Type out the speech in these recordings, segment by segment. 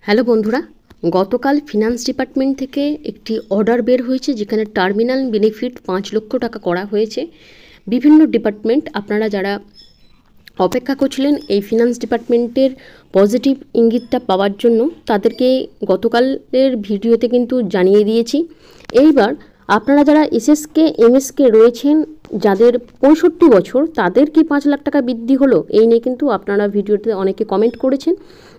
Hello বন্ধুরা, গতকাল finance department থেকে একটি অর্ডার বের হয়েছে যেখানে টার্মিনাল বেনিফিট 5 লক্ষ টাকা করা হয়েছে। বিভিন্ন ডিপার্টমেন্ট আপনারা যারা অপেক্ষা করছিলেন এই ফিনান্স ডিপার্টমেন্টের পজিটিভ ইঙ্গিতটা পাওয়ার জন্য তাদেরকে গতকালের ভিডিওতে কিন্তু জানিয়ে দিয়েছি। এইবার আপনারা যারা এসএসকে এমএসকে রয়েছেন যাদের 65 বছর তাদের কি 5 লাখ টাকা বৃদ্ধি হলো এই নিয়ে কিন্তু আপনারা ভিডিওতে অনেকে কমেন্ট করেছেন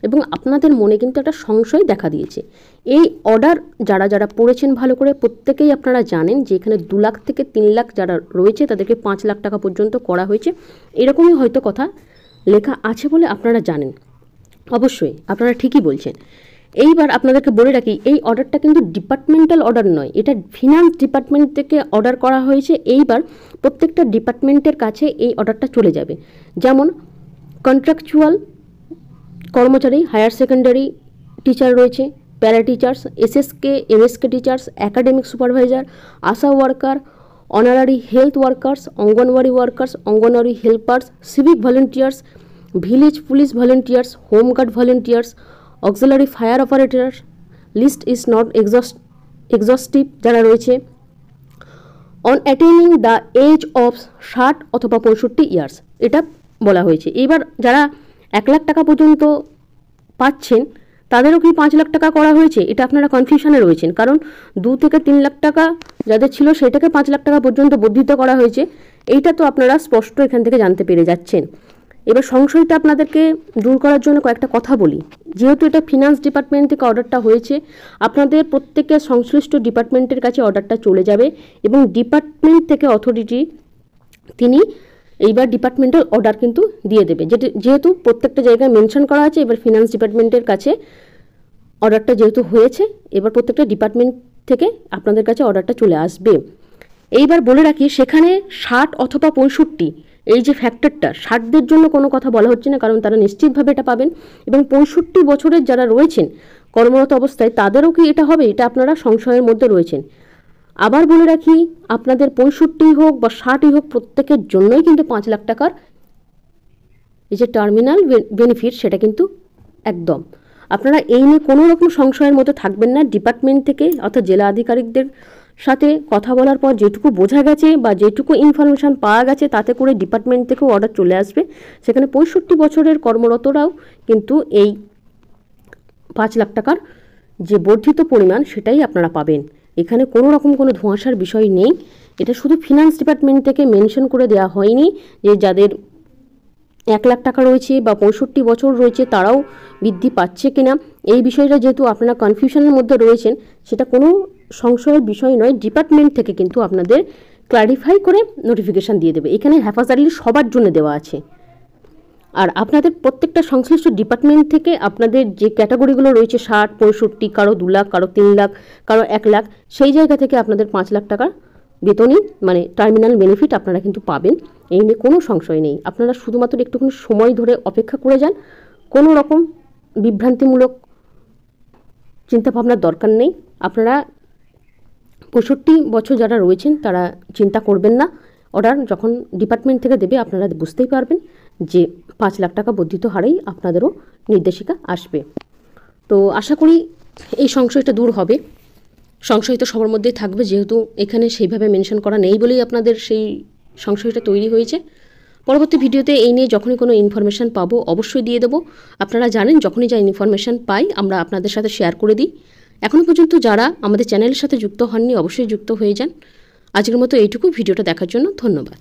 এবং আপনাদের মনে কিন্তু একটা সংশয় দেখা দিয়েছে। এই অর্ডার যারা যারা পড়েছেন ভালো করে প্রত্যেকেই আপনারা জানেন যে এখানে 2 লাখ থেকে 3 লাখ যারা রয়েছে তাদেরকে 5 লাখ টাকা পর্যন্ত করা হয়েছে, এরকমই হয়তো কথা লেখা আছে বলে আপনারা জানেন। অবশ্যই আপনারা ঠিকই বলছেন। এইবার আপনাদেরকে বলে রাখি এই অর্ডারটা কিন্তু ডিপার্টমেন্টাল অর্ডার নয়, এটা ফিনান্স ডিপার্টমেন্ট থেকে অর্ডার করা হয়েছে। এইবার প্রত্যেকটা ডিপার্টমেন্টের কাছে এই অর্ডারটা চলে যাবে। যেমন কন্ট্রাকচুয়াল কর্মচারী, হায়ার সেকেন্ডারি টিচার রয়েছে, para teachers, SSK MSK teachers, academic supervisor, ASHA worker, honorary health workers, anganwadi workers, anganwadi helpers, civic volunteers, village police volunteers, home guard volunteers, auxiliary fire operator, list is not exhaustive যারা রয়েছে, on attaining the age of 60 অথবা 65 years এটা বলা হয়েছে। এবার যারা 1 লাখ টাকা পর্যন্ত পাচ্ছেন তাদেরও কি 5 লাখ টাকা করা হয়েছে এটা আপনারা কনফিউশনে রয়েছেন, কারণ 2 থেকে 3 লাখ টাকা যাদের ছিল সেটাকে 5 লাখ টাকা পর্যন্ত বর্ধিত করা হয়েছে। এইটা তো আপনারা স্পষ্ট এখান থেকে জানতে পেরে যাচ্ছেন। এবার সংশয়টা আপনাদেরকে দূর করার জন্য কয়েকটা কথা বলি। যেহেতু এটা ফিনান্স ডিপার্টমেন্ট থেকে অর্ডারটা হয়েছে, আপনাদের প্রত্যেকের সংশ্লিষ্ট ডিপার্টমেন্টের কাছে অর্ডারটা চলে যাবে এবং ডিপার্টমেন্ট থেকে অথরিটি তিনি এইবার ডিপার্টমেন্টাল অর্ডার কিন্তু দিয়ে দেবে, যেহেতু প্রত্যেকটা জায়গায় মেনশন করা আছে। এবার ফিনান্স ডিপার্টমেন্টের কাছে অর্ডারটা যেহেতু হয়েছে এবার প্রত্যেকটা ডিপার্টমেন্ট থেকে আপনাদের কাছে অর্ডারটা চলে আসবে। এইবার বলে রাখি সেখানে 60 অথবা 65 এই যে ফ্যাক্টরটা 60দের জন্য কোনো কথা বলা হচ্ছে না, কারণ তারা নিশ্চিতভাবে এটা পাবেন, এবং 65 বছরের যারা রয়েছেন কর্মরত অবস্থায় তাদেরও কি এটা হবে এটা আপনারা সংশয়ের মধ্যে রয়েছেন। আবার বলে রাখি আপনাদের 65 হোক বা 60 হোক প্রত্যেকের জন্যই কিন্তু 5 লাখ টাকার এই যে টার্মিনাল বেনিফিট সেটা কিন্তু একদম আপনারা এই নিয়ে কোনো রকম সংশয়ের মধ্যে থাকবেন না। ডিপার্টমেন্ট থেকে অর্থাৎ জেলা আধিকারিকদের সাথে কথা বলার পর যেটুকু বোঝা গেছে বা যেটুকু ইনফরমেশান পাওয়া গেছে তাতে করে ডিপার্টমেন্ট থেকেও অর্ডার চলে আসবে। সেখানে 65 বছরের কর্মরতরাও কিন্তু এই 5 লাখ টাকার যে বর্ধিত পরিমাণ সেটাই আপনারা পাবেন। এখানে কোনো রকম কোনো ধোঁয়াশার বিষয় নেই। এটা শুধু ফিনান্স ডিপার্টমেন্ট থেকে মেনশন করে দেওয়া হয়নি যে যাদের 1 লাখ টাকা রয়েছে বা 65 বছর রয়েছে তারাও বৃদ্ধি পাচ্ছে কিনা। এই বিষয়টা যেহেতু আপনারা কনফিউশনের মধ্যে রয়েছেন সেটা কোনো সংশয়ের বিষয় নয়। ডিপার্টমেন্ট থেকে কিন্তু আপনাদের ক্লারিফাই করে নোটিফিকেশান দিয়ে দেবে। এখানে হ্যাফাজারলি সবার জন্য দেওয়া আছে। আর আপনাদের প্রত্যেকটা সংশ্লিষ্ট ডিপার্টমেন্ট থেকে আপনাদের যে ক্যাটাগরিগুলো রয়েছে 60, 65, কারো 2 লাখ, কারো 3 লাখ, কারো 1 লাখ, সেই জায়গা থেকে আপনাদের 5 লাখ টাকার বেতনই মানে টার্মিনাল বেনিফিট আপনারা কিন্তু পাবেন। এই নিয়ে কোনো সংশয় নেই। আপনারা শুধুমাত্র একটুখানি সময় ধরে অপেক্ষা করে যান। কোনো রকম বিভ্রান্তিমূলক চিন্তাভাবনার দরকার নেই। আপনারা 65 বছর যারা রয়েছেন তারা চিন্তা করবেন না। অর্ডার যখন ডিপার্টমেন্ট থেকে দেবে আপনারা বুঝতেই পারবেন যে 5 লাখ টাকা বর্ধিত হারেই আপনাদেরও নির্দেশিকা আসবে। তো আশা করি এই সংশয়টা দূর হবে। সংশয় তো সবার মধ্যেই থাকবে, যেহেতু এখানে সেইভাবে মেনশন করা নেই বলেই আপনাদের সেই সংশয়টা তৈরি হয়েছে। পরবর্তী ভিডিওতে এই নিয়ে যখনই কোনো ইনফরমেশান পাবো অবশ্যই দিয়ে দেবো। আপনারা জানেন যখনই যা ইনফরমেশান পাই আমরা আপনাদের সাথে শেয়ার করে দিই। এখনও পর্যন্ত যারা আমাদের চ্যানেলের সাথে যুক্ত হননি অবশ্যই যুক্ত হয়ে যান। আজকের মতো এইটুকু। ভিডিওটা দেখার জন্য ধন্যবাদ।